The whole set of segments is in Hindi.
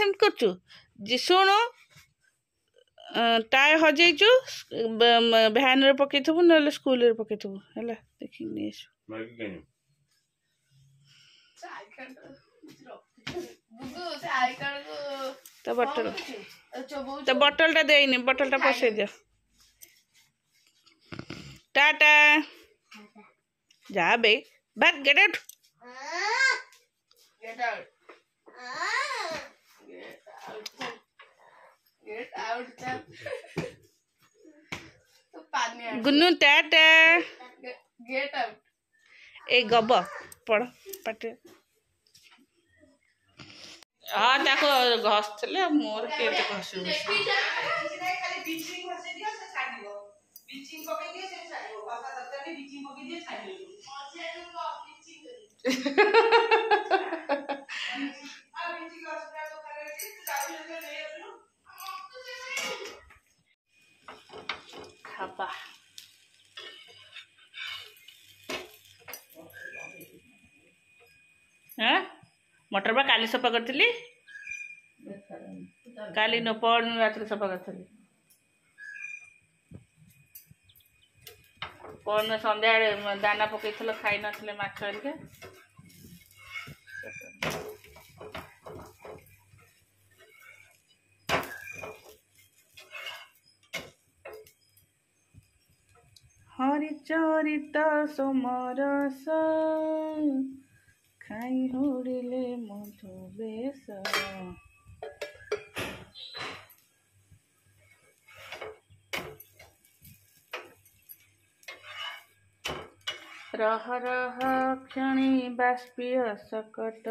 सेम करचु जी शुणु टाए हजेचु भ्यान रे पकेइथबु नले स्कूल रे पकेइथबु हैला देखि नै तो बटल टा देनी बटल टा पसे दियो टाटा जा बे बट गेट आउट गुन्नू टाटा गेट आउट ए गब पड़ पाटे हाँ ताको घसले मोर के घसु खापा हाँ मटर बा काली सफा करथिली काली न पड़ रात सफा करथिली कौन संध्या दाना पकईथल खाई नथिले माछ हरिके हरिचरित समरस खाई हुड़िले मधु बेस रह रह क्षणी बाष्पीय सकट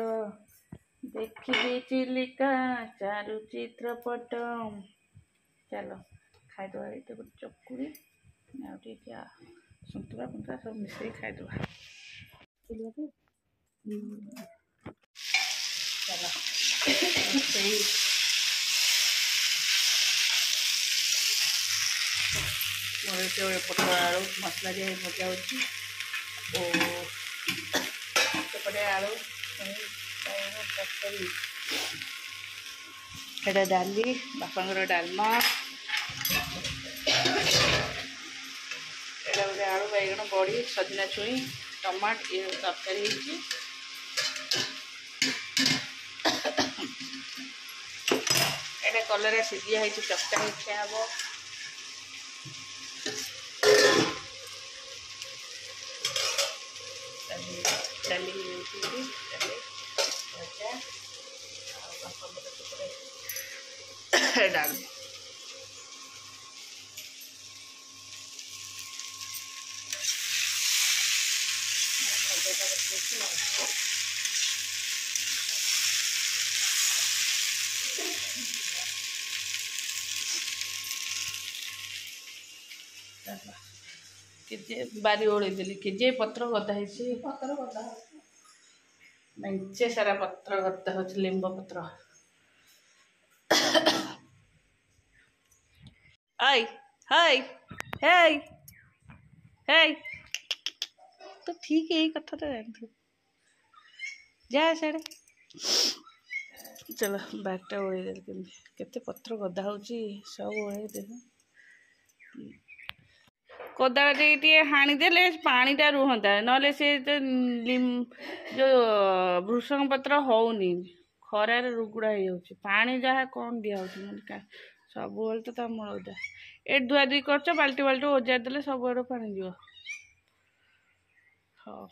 देखी चिलिका चारु चित्रपट चलो खाईदे चकुरी क्या सुंतरा पुंतरा सब मिसे खाईदे चलो मोर पटल आलू मसला दिए भजा होती सेपटे आलू तरकारी एटा डाली बापांगर डालमा एटा गोटे आलू बैगण बड़ी सजना छुई टमाट ये तरकारी एटा कलरा सीझिया है चक्का ही खिया हम डाली डाल केजे बारी ओढ़ी देली केजे पत्र गदा है पत्र गदा मेंचे सारा पत्र गदा हो लिंब पत्र आई हाय हाय हाय तो ठीक है यही कथा तो जानते जा साड़े चलो बैगटा ओढ़ी देली केते पत्र गदा हो सब ओढ़े देख कोदाल टे हाणीदे पानीटा रुहता ना से जो भृषंग पत्र होनी खरार रुगुड़ा हो पानी जहाँ कौन दिया सब तो मूल ओजा ए धुआ धुई कर बाल्टी बाल्टी ओजार देले सब आड़ पानी जीव हाँ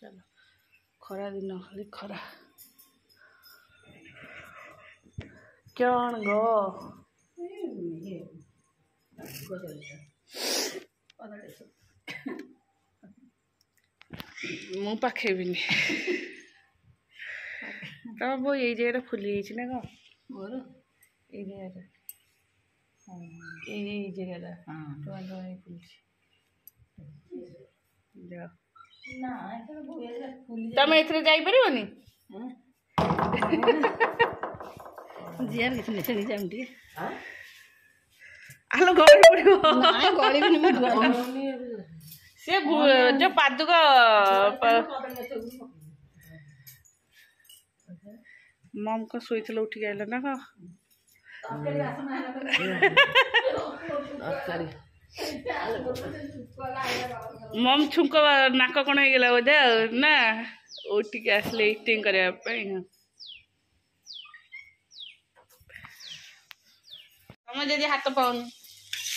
चलो खरा दिन खाली खरा कौन गो मु पाखे भी तो वो ये जगह फुली ना कौन मोर ये जगह फुल तुम ए जापरनी जीआर किसी चली जाऊँ आलो गड़ी पड़ो से जो पादुक मम को शोल उठिक आइल ना कह मम छुक नाक कौन हो बोधे ना उठिक आसले इटिंग करने तुम जदि हाथ पाऊन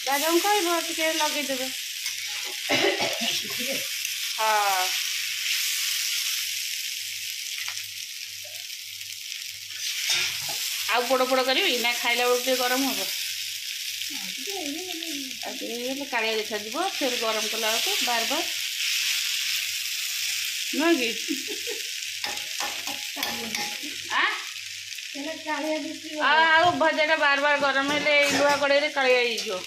दादा कह लगेदेवे हाँ आउ पोड़ पोड़ करी ना खाइला बेलू गरम हम कालिया देखा जीव फिर गरम कला बार बार नुह कि भजा बार बार गरम है लुहा कड़े कालिया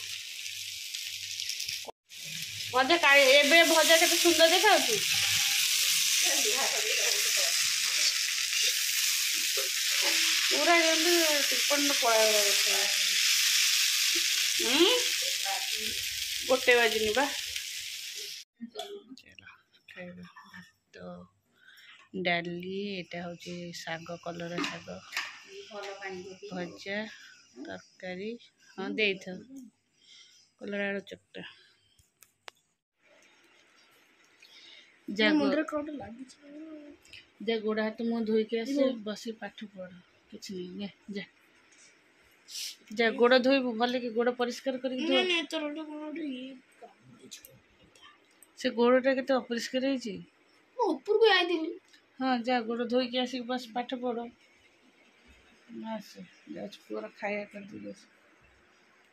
भजा काले भजा के सुंदर देखा पूरा टिप्पण कला गोटे बाजनी बा भात डाली एटा हूँ शाग कलर शाग भजा तरकारी हाँ दे कलर आलू चकटा जा गोड़ हाथ मुँह धोईक आस बस पाठ पढ़ कि नहीं जा जा गोड़ धोबू भले कि गोड़ परिष्कार कर से गोड़टा के अपरिष्कार हाँ जा गोड़ धोईक आसिक बस पाठ पढ़ आस पुअर खाया कर दी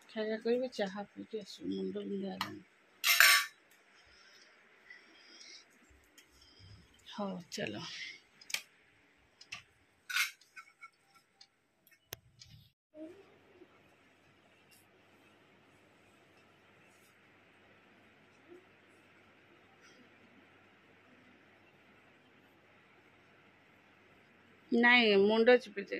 खाया कर चाह पीके आस मुंड बिंधा हाँ चलो नहीं मुंड चिपीदे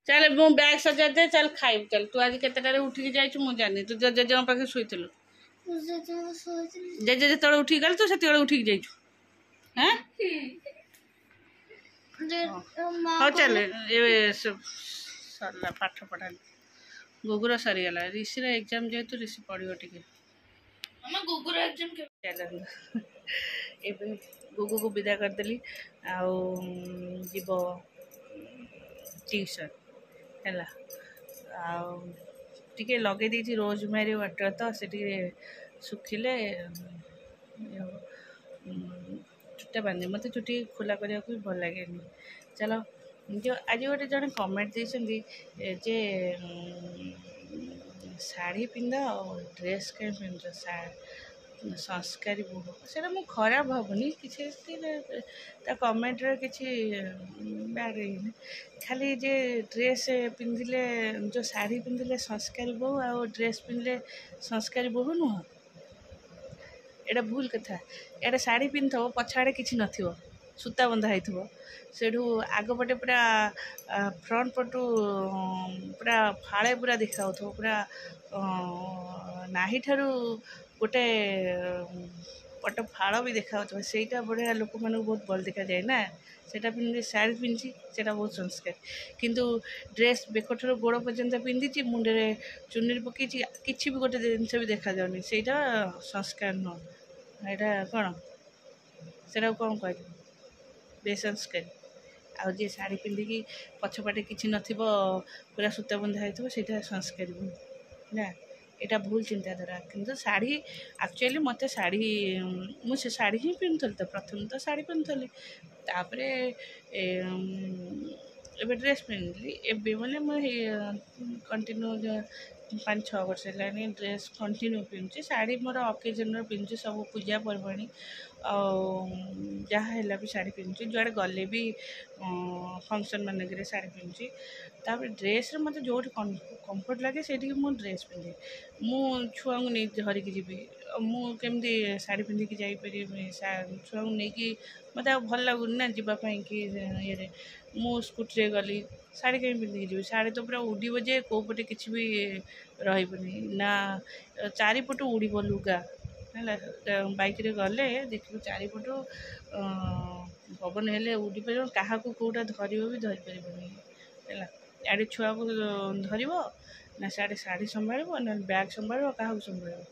चल मु बैग सजा दे चल खाइब चल तू आज केतटारे उठिक जाइछु मु जानी तू जेजे पाखे शुइथिलु जेजे जेतबेले उठिक गल तू सेतबेले उठिक जाइछु हैं हाँ चल ए सरला पाठ पढ़ा गुगुर सरीगला ऋषि एग्जाम जेहेतु ऋषि पढ़ो टे गुगुर एग्जाम चल ए गुगु को विदा करदेली जीव ट्यूशन है लगे दी रोजमेरी वाटर तो से सुखिले चुटा बांधे मत चुटी खोला करने को भी भल लगे चलो जो आज गोटे जन कमेंट जे शाढ़ी पिंध ड्रेस कहीं पिंध संस्कारी बोह से खराब भावनी कि कमेंट्रे कि बैड खाली जे ड्रेस पिंधिले जो शाढ़ी पिंधिले संस्कारी बोह आ ड्रेस पिंधिले संस्कारी बोह नुह एटा भूल कथा एटा शाढ़ी पिंधव पछाड़े किसी न सूता बंधा हो सेठू आगपटे पूरा फ्रंट पटू पूरा फाड़े पूरा देखा पूरा नाही ठारू गोटे पट फाड़ भी देखा सेटा बढ़िया लोक मानक बहुत भल देखा जाए ना सेटा पिंधि शाढ़ी पिंधि सेटा बहुत संस्कार किंतु ड्रेस बेकठर गोड़ पर्यंत पिंधि मुंडे चुनरी पकई कि भी गोटे जिनस भी देखा जाऊनी सेटा संस्कार नुह यहाँ कौन से कौन कह बेसंस्कारी आउ जे शाढ़ी पिंधिकी पछपाटे किसी न पूरा सूता बंधा हो संस्कारी ना यहाँ भूल चिंताधारा किंतु शाढ़ी एक्चुअली मत शाढ़ी मुझे शाढ़ी ही पिंधुली तो प्रथम तो शाढ़ी पिंधुली तापर एबे ड्रेस पिंधली एबे मैंने मुझे कंटिन्यू 5-6 वर्ष है ड्रेस कंटिन्यू पिंधुची शाढ़ी मोर अकेजन पिंधुची सब पूजा पर्वाणी जहाँ है भी शाढ़ी पिंधुची जुआड़े गले भी फंक्शन मानक शाढ़ी पिंधुची तापर ड्रेस मत जो कंफर्ट लगे से ड्रेस पिंधे मु छुआ को नहीं धरिकी जी मुझे शाढ़ी पिंधिकी जापर छुआ को लेकिन मत भल लगुनि ना जीवाई कि ये मु स्कूटी गली शाढ़ी कहीं पिंधिकी जी शाढ़ी तो पूरा उड़ीब जे कौपटे किसी भी रही ना चारिपट उड़ीब लुगा है बाइक रे गले देखिए चारिपट पवन हेले उड़ी पार क्या कौटा धर भी धरीपारे है इे छुआ को धर ना साढ़े शाढ़ी संभाल ना बैग संभाल क्या संभाल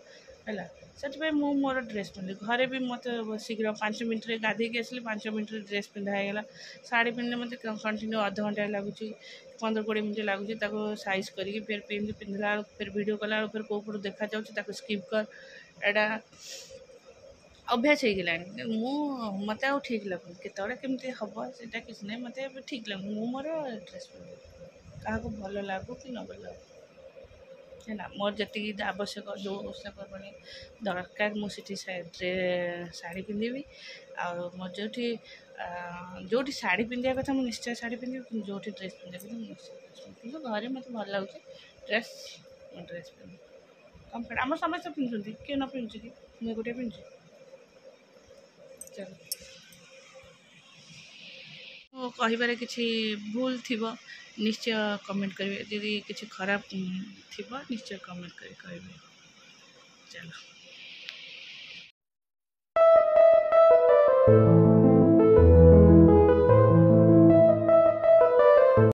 है से मोर ड्रेस पिंधि घरे भी मत शीघ्र 5 मिनट गाधे आसली 5 मिनट ड्रेस पिंधाईगला शाढ़ी पिंधे मत कंटिन्यू अध घंटा लगुच 15-20 मिनट लगुच साइज करके फिर पिंधला फिर वीडियो कला फिर कौ पट देखा जाऊँ स्किप कर एटा अभ्यास हो गला मत आ ठीक लगुन केतने केमती हम से किसी ना मत ठीक लगुन मोर ड्रेस पिंधे क्या भल लगू कि न भल लगू है मोर जी आवश्यक जो ओषा पर्वणी दरकार मुझे शाढ़ी पिंधि मोर जो शाढ़ी पिंधा कथा मुझे निश्चय शाढ़ी पिंधि जो ड्रेस पिंधा कथा निश्चय कि घरे मत भल लगुच ड्रेस ड्रेस पिंधि कम्फर्ट आम समस्त पिंधुती किए न पिंधु कि मुझे गोटे पिंधु चलो मो कह कि भूल थी निश्चय कमेंट करेंगे यदि किसी खराब थी निश्चय कमेंट कर कहे चलो।